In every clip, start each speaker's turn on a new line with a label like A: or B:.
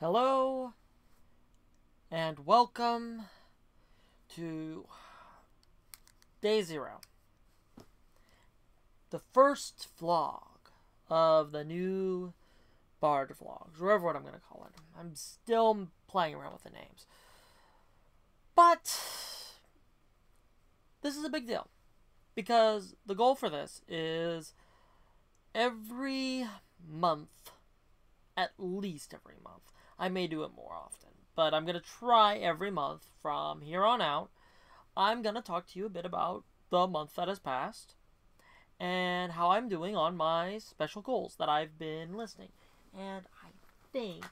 A: Hello, and welcome to Day 0. The first vlog of the new Bard vlogs, whatever what I'm going to call it. I'm still playing around with the names. But this is a big deal, because the goal for this is every month, at least every month. I may do it more often, but I'm going to try every month from here on out. I'm going to talk to you a bit about the month that has passed and how I'm doing on my special goals that I've been listing. And I think...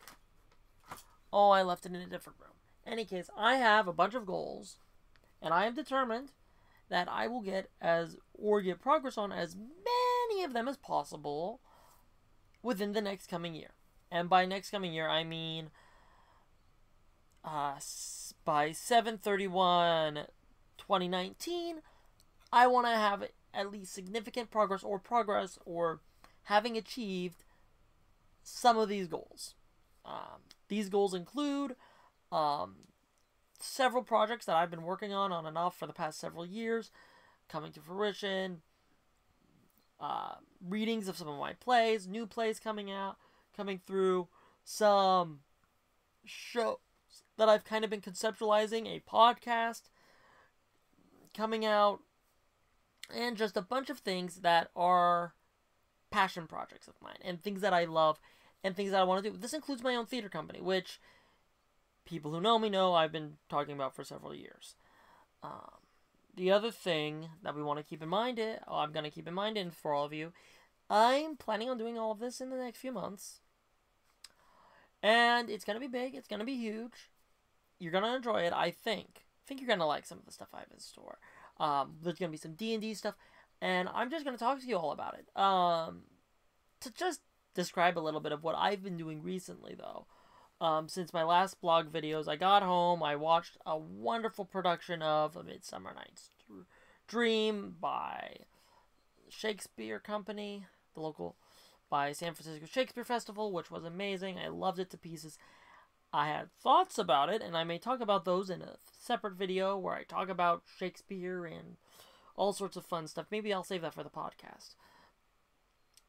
A: oh, I left it in a different room. In any case, I have a bunch of goals, and I am determined that I will get progress on as many of them as possible within the next coming year. And by next coming year, I mean by 7/31/2019, I want to have at least significant progress or having achieved some of these goals. These goals include several projects that I've been working on and off for the past several years coming to fruition, readings of some of my plays, new plays coming through, some shows that I've kind of been conceptualizing, a podcast coming out, and just a bunch of things that are passion projects of mine, and things that I love, and things that I want to do. This includes my own theater company, which people who know me know I've been talking about for several years. The other thing that we want to keep in mind, I'm going to keep in mind, and for all of you, I'm planning on doing all of this in the next few months. And it's going to be big. It's going to be huge. You're going to enjoy it, I think. I think you're going to like some of the stuff I have in store. There's going to be some D&D stuff. And I'm just going to talk to you all about it. To just describe a little bit of what I've been doing recently, though. Since my last blog videos, I got home. I watched a wonderful production of A Midsummer Night's Dream by Shakespeare Company, the local, by San Francisco Shakespeare Festival, which was amazing. I loved it to pieces. I had thoughts about it, and I may talk about those in a separate video where I talk about Shakespeare and all sorts of fun stuff. Maybe I'll save that for the podcast.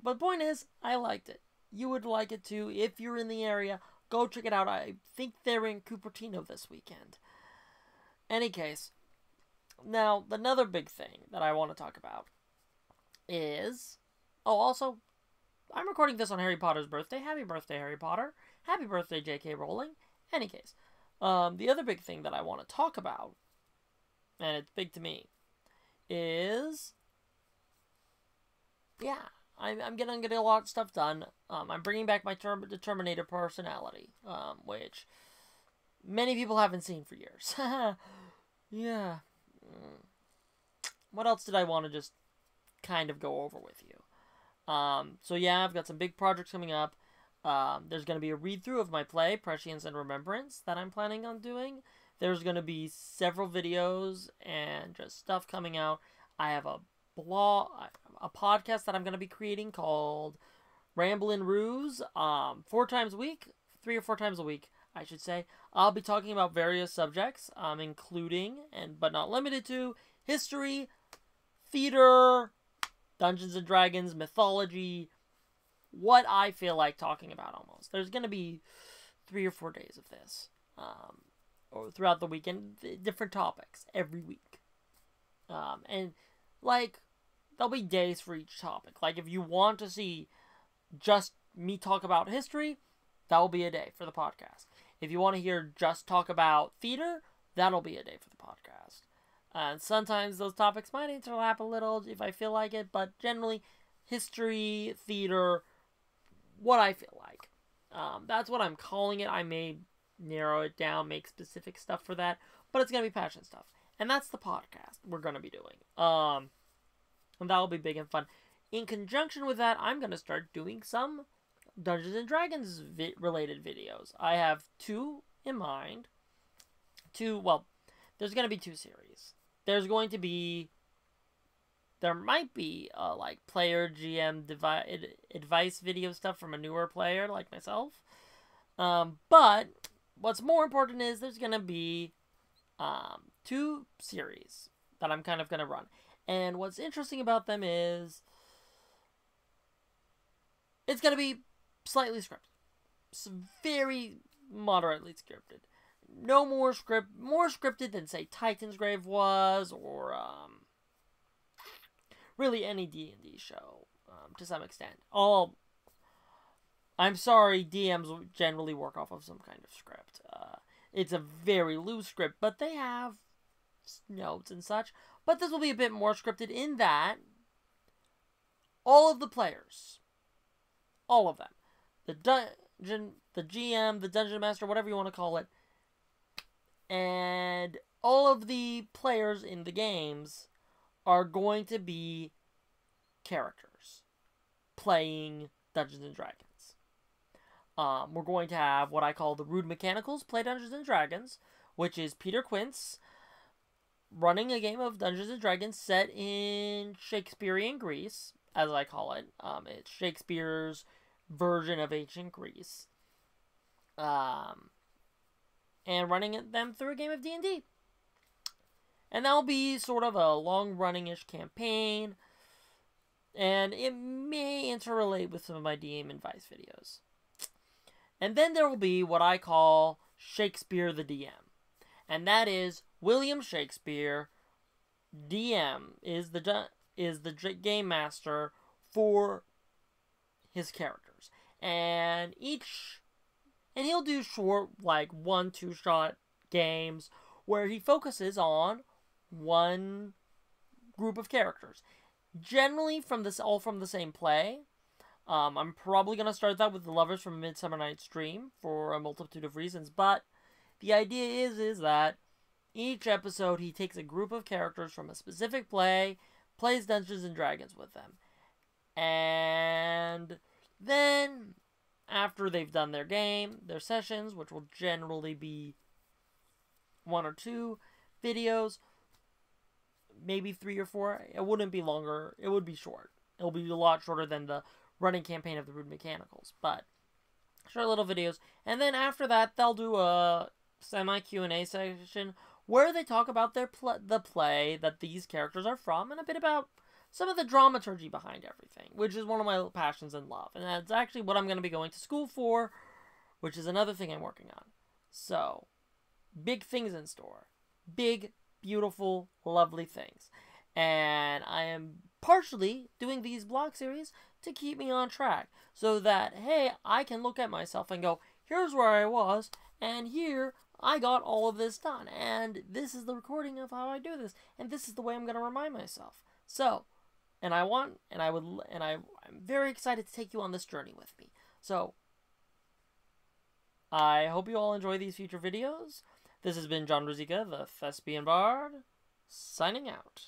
A: But the point is, I liked it. You would like it too. If you're in the area, go check it out. I think they're in Cupertino this weekend. Any case, now, another big thing that I want to talk about is... oh, also, I'm recording this on Harry Potter's birthday. Happy birthday, Harry Potter. Happy birthday, J.K. Rowling. Any case, the other big thing that I want to talk about, and it's big to me, is... yeah, I'm getting a lot of stuff done. I'm bringing back my Terminator personality, which many people haven't seen for years. Yeah. What else did I want to just kind of go over with you? So yeah, I've got some big projects coming up. There's going to be a read-through of my play, Prescience and Remembrance, that I'm planning on doing. There's going to be several videos and just stuff coming out. I have a blog, a podcast that I'm going to be creating called Ramblin' Ruse. 4 times a week, 3 or 4 times a week, I should say. I'll be talking about various subjects, including, but not limited to, history, theater, Dungeons and Dragons, mythology, what I feel like talking about almost. There's going to be 3 or 4 days of this, or throughout the weekend, different topics every week. And, like, there'll be days for each topic. Like, if you want to see just me talk about history, that will be a day for the podcast. If you want to hear just talk about theater, that'll be a day for the podcast. And sometimes those topics might overlap a little if I feel like it, but generally, history, theater, what I feel like. That's what I'm calling it. I may narrow it down, make specific stuff for that, but it's going to be passion stuff. And that's the podcast we're going to be doing. And that'll be big and fun. In conjunction with that, I'm going to start doing some Dungeons and Dragons related videos. I have 2 in mind. There's going to be 2 series. There might be like player GM advice video stuff from a newer player like myself. But what's more important is there's going to be 2 series that I'm kind of going to run. And what's interesting about them is it's going to be slightly scripted. It's very moderately scripted. No more more scripted than, say, Titan's Grave was, or really any D&D show, to some extent. I'm sorry, DMs generally work off of some kind of script. It's a very loose script, but they have notes and such. But this will be a bit more scripted in that all of the players, all of them, the dungeon, the GM, the dungeon master, whatever you want to call it, and all of the players in the games are going to be characters playing Dungeons and Dragons. We're going to have what I call the Rude Mechanicals play Dungeons and Dragons, which is Peter Quince running a game of Dungeons and Dragons set in Shakespearean Greece, as I call it. It's Shakespeare's version of ancient Greece. And running them through a game of D&D. And that'll be sort of a long-running-ish campaign. And it may interrelate with some of my DM advice videos. And then there will be what I call Shakespeare the DM. And that is William Shakespeare, DM, is the game master for his characters. And he'll do short, like 1-2 shot games where he focuses on one group of characters. Generally all from the same play. I'm probably going to start that with the Lovers from Midsummer Night's Dream for a multitude of reasons, but the idea is that each episode he takes a group of characters from a specific play, plays Dungeons and Dragons with them. And then, after they've done their game, their sessions, which will generally be 1 or 2 videos, maybe 3 or 4, it wouldn't be longer, it would be short. It'll be a lot shorter than the running campaign of the Rude Mechanicals, but short little videos. And then after that, they'll do a semi-Q&A session where they talk about the play that these characters are from and a bit about some of the dramaturgy behind everything, which is one of my passions and love. And that's actually what I'm going to be going to school for, which is another thing I'm working on. So, big things in store. Big, beautiful, lovely things. And I am partially doing these blog series to keep me on track, so that, hey, I can look at myself and go, here's where I was, and here I got all of this done, and this is the recording of how I do this, and this is the way I'm going to remind myself. So, I'm very excited to take you on this journey with me. So, I hope you all enjoy these future videos. This has been John Ruzicka, the ThespianBard, signing out.